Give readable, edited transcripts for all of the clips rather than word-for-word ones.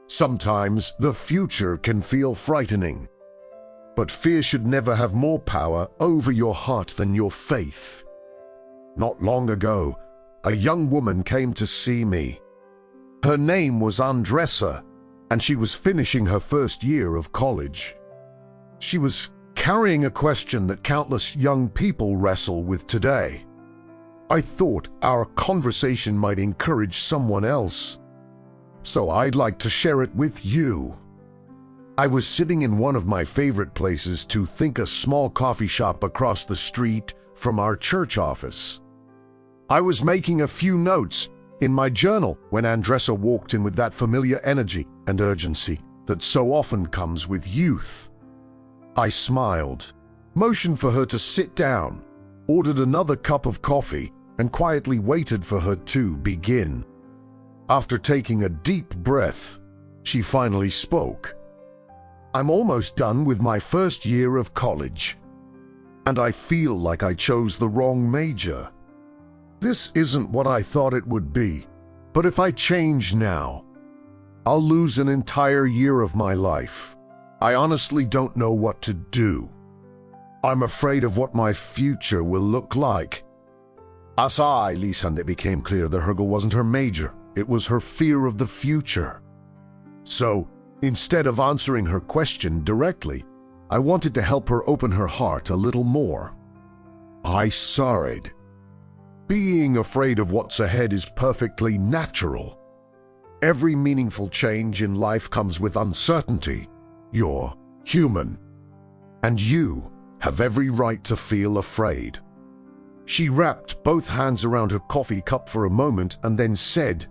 Sometimes the future can feel frightening, but fear should never have more power over your heart than your faith. Not long ago, a young woman came to see me. Her name was Andressa, and she was finishing her first year of college. She was carrying a question that countless young people wrestle with today. I thought our conversation might encourage someone else, so I'd like to share it with you. I was sitting in one of my favorite places to think, a small coffee shop across the street from our church office. I was making a few notes in my journal when Andressa walked in with that familiar energy and urgency that so often comes with youth. I smiled, motioned for her to sit down, ordered another cup of coffee, and quietly waited for her to begin. After taking a deep breath, she finally spoke. "I'm almost done with my first year of college, and I feel like I chose the wrong major. This isn't what I thought it would be, but if I change now, I'll lose an entire year of my life. I honestly don't know what to do. I'm afraid of what my future will look like." Asai Lisan, it became clear that her goal wasn't her major, it was her fear of the future. So, instead of answering her question directly, I wanted to help her open her heart a little more. I sighed. Being afraid of what's ahead is perfectly natural. Every meaningful change in life comes with uncertainty. You're human, and you have every right to feel afraid. She wrapped both hands around her coffee cup for a moment and then said,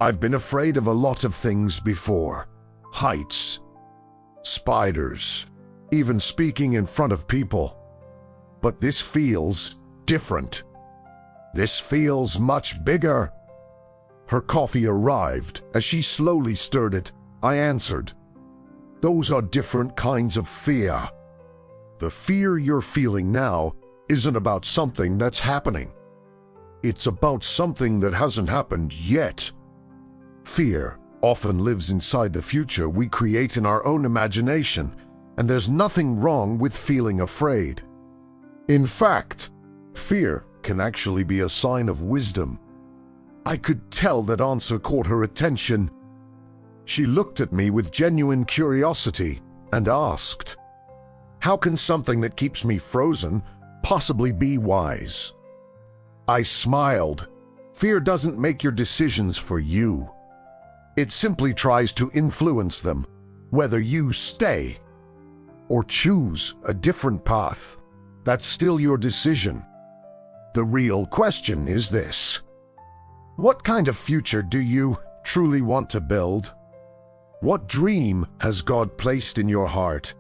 "I've been afraid of a lot of things before. Heights, spiders, even speaking in front of people. But this feels different. This feels much bigger." Her coffee arrived. As she slowly stirred it, I answered, "Those are different kinds of fear. The fear you're feeling now isn't about something that's happening. It's about something that hasn't happened yet." Fear often lives inside the future we create in our own imagination, and there's nothing wrong with feeling afraid. In fact, fear can actually be a sign of wisdom. I could tell that answer caught her attention. She looked at me with genuine curiosity and asked, "How can something that keeps me frozen possibly be wise?" I smiled. Fear doesn't make your decisions for you. It simply tries to influence them, whether you stay or choose a different path. That's still your decision. The real question is this: what kind of future do you truly want to build? What dream has God placed in your heart?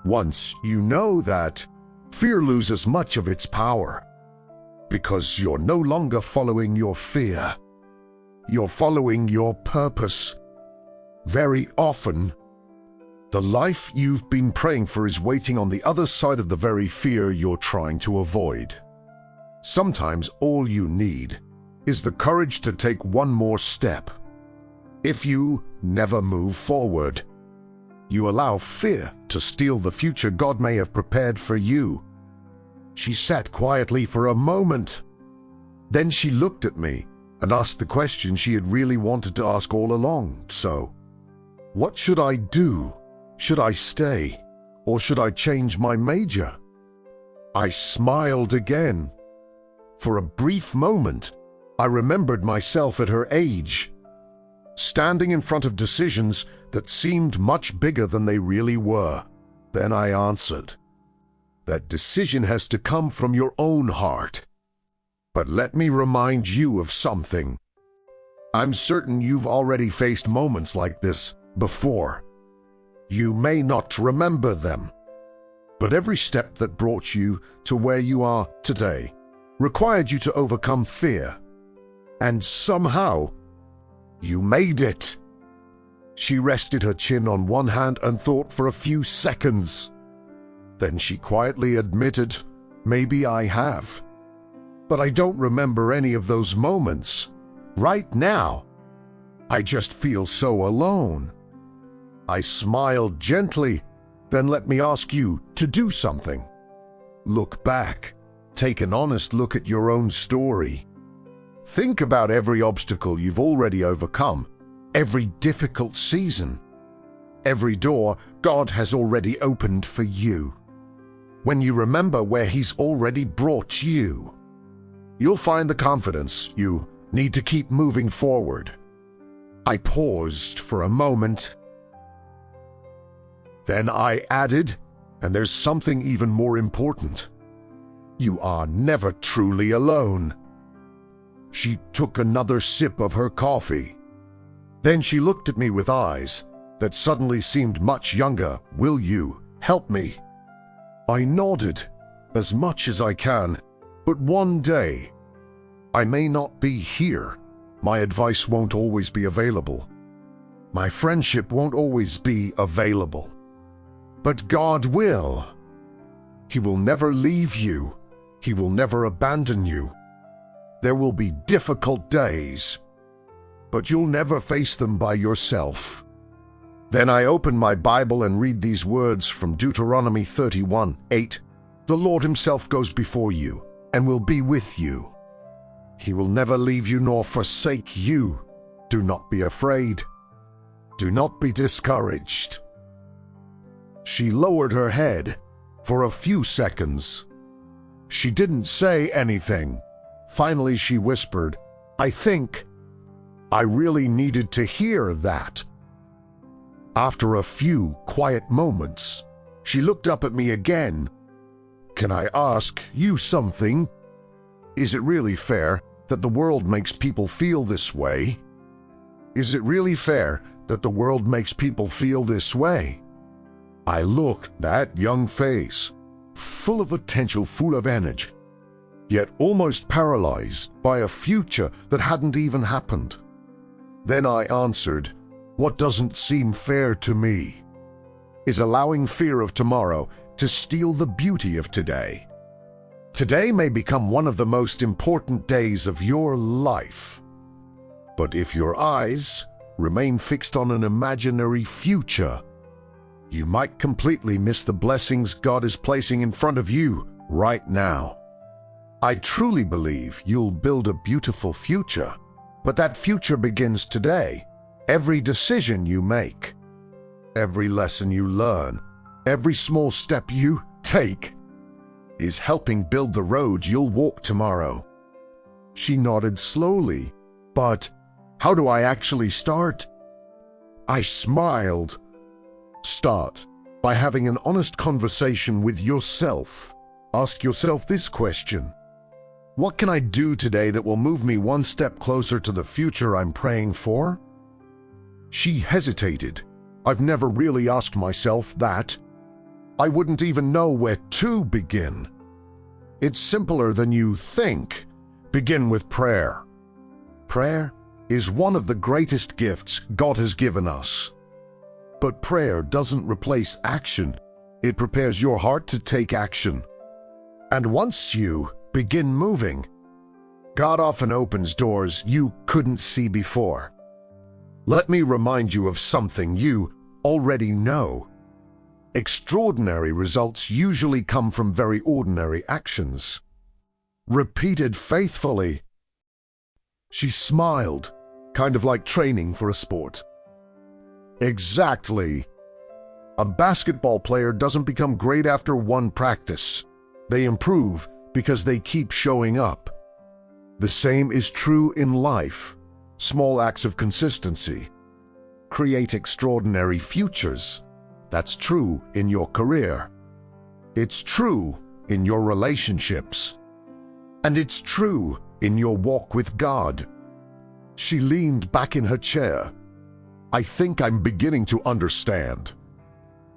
Once you know that, fear loses much of its power, because you're no longer following your fear. You're following your purpose. Very often, the life you've been praying for is waiting on the other side of the very fear you're trying to avoid. Sometimes all you need is the courage to take one more step. If you never move forward, you allow fear to steal the future God may have prepared for you. She sat quietly for a moment. Then she looked at me and asked the question she had really wanted to ask all along. "So, what should I do? Should I stay, or should I change my major?" I smiled again. For a brief moment, I remembered myself at her age, standing in front of decisions that seemed much bigger than they really were. Then I answered, "That decision has to come from your own heart. But let me remind you of something. I'm certain you've already faced moments like this before. You may not remember them, but every step that brought you to where you are today required you to overcome fear. And somehow, you made it." She rested her chin on one hand and thought for a few seconds. Then she quietly admitted, "Maybe I have. But I don't remember any of those moments right now." I just feel so alone. I smiled gently. Then let me ask you to do something. Look back. Take an honest look at your own story. Think about every obstacle you've already overcome, every difficult season, every door God has already opened for you. When you remember where He's already brought you, you'll find the confidence you need to keep moving forward. I paused for a moment. Then I added, and there's something even more important. You are never truly alone. She took another sip of her coffee. Then she looked at me with eyes that suddenly seemed much younger. Will you help me? I nodded, as much as I can, but one day, I may not be here. My advice won't always be available. My friendship won't always be available. But God will. He will never leave you. He will never abandon you. There will be difficult days, but you'll never face them by yourself. Then I open my Bible and read these words from Deuteronomy 31:8. The Lord Himself goes before you and will be with you. He will never leave you nor forsake you. Do not be afraid. Do not be discouraged. She lowered her head for a few seconds. She didn't say anything. Finally, she whispered, I think I really needed to hear that. After a few quiet moments, she looked up at me again. Can I ask you something? Is it really fair that the world makes people feel this way? Is it really fair that the world makes people feel this way? I looked at that young face, full of potential, full of energy, yet almost paralyzed by a future that hadn't even happened. Then I answered, what doesn't seem fair to me is allowing fear of tomorrow to steal the beauty of today. Today may become one of the most important days of your life, but if your eyes remain fixed on an imaginary future, you might completely miss the blessings God is placing in front of you right now. I truly believe you'll build a beautiful future, but that future begins today. Every decision you make, every lesson you learn, every small step you take is helping build the road you'll walk tomorrow. She nodded slowly. But how do I actually start? I smiled. Start by having an honest conversation with yourself. Ask yourself this question. What can I do today that will move me one step closer to the future I'm praying for? She hesitated. I've never really asked myself that. I wouldn't even know where to begin. It's simpler than you think. Begin with prayer. Prayer is one of the greatest gifts God has given us. But prayer doesn't replace action. It prepares your heart to take action. And once you begin moving, God often opens doors you couldn't see before. Let me remind you of something you already know. Extraordinary results usually come from very ordinary actions, repeated faithfully. She smiled, kind of like training for a sport. Exactly. A basketball player doesn't become great after one practice. They improve because they keep showing up. The same is true in life. Small acts of consistency create extraordinary futures. That's true in your career. It's true in your relationships. And it's true in your walk with God. She leaned back in her chair. I think I'm beginning to understand.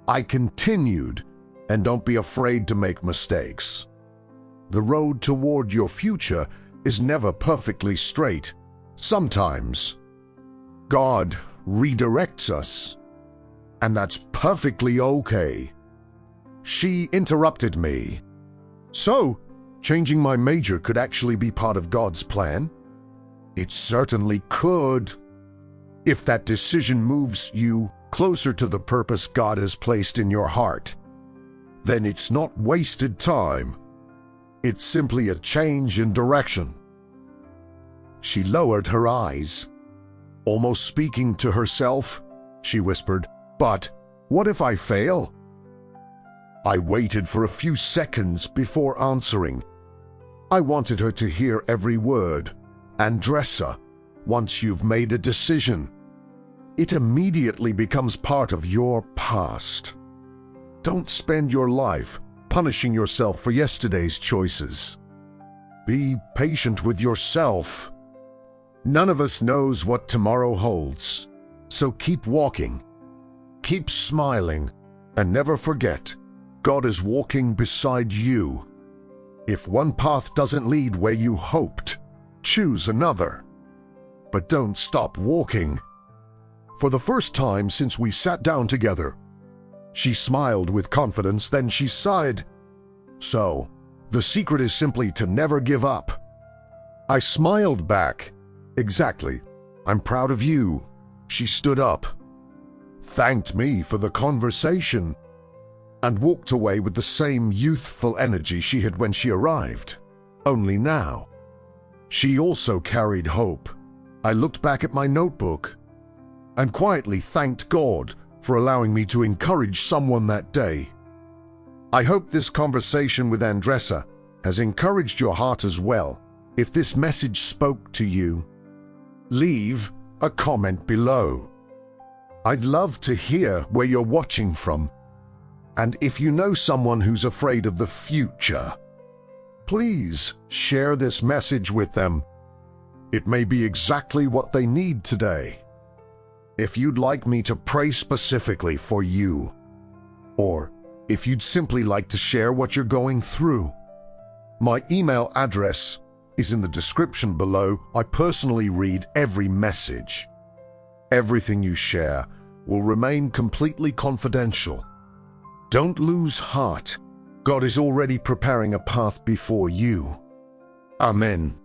I continued, and don't be afraid to make mistakes. The road toward your future is never perfectly straight. Sometimes God redirects us, and that's perfectly okay. She interrupted me. So, changing my major could actually be part of God's plan? It certainly could. If that decision moves you closer to the purpose God has placed in your heart, then it's not wasted time. It's simply a change in direction. She lowered her eyes. Almost speaking to herself, she whispered, "But what if I fail?" I waited for a few seconds before answering. I wanted her to hear every word. Andressa, once you've made a decision, it immediately becomes part of your past. Don't spend your life punishing yourself for yesterday's choices. Be patient with yourself. None of us knows what tomorrow holds, so keep walking, keep smiling, and never forget, God is walking beside you. If one path doesn't lead where you hoped, choose another. But don't stop walking. For the first time since we sat down together, she smiled with confidence, then she sighed. So, the secret is simply to never give up. I smiled back. Exactly. I'm proud of you. She stood up, thanked me for the conversation, and walked away with the same youthful energy she had when she arrived. Only now, she also carried hope. I looked back at my notebook and quietly thanked God for allowing me to encourage someone that day. I hope this conversation with Andressa has encouraged your heart as well. If this message spoke to you, leave a comment below. I'd love to hear where you're watching from. And if you know someone who's afraid of the future, please share this message with them. It may be exactly what they need today. If you'd like me to pray specifically for you, or if you'd simply like to share what you're going through, my email address is in the description below. I personally read every message. Everything you share will remain completely confidential. Don't lose heart. God is already preparing a path before you. Amen.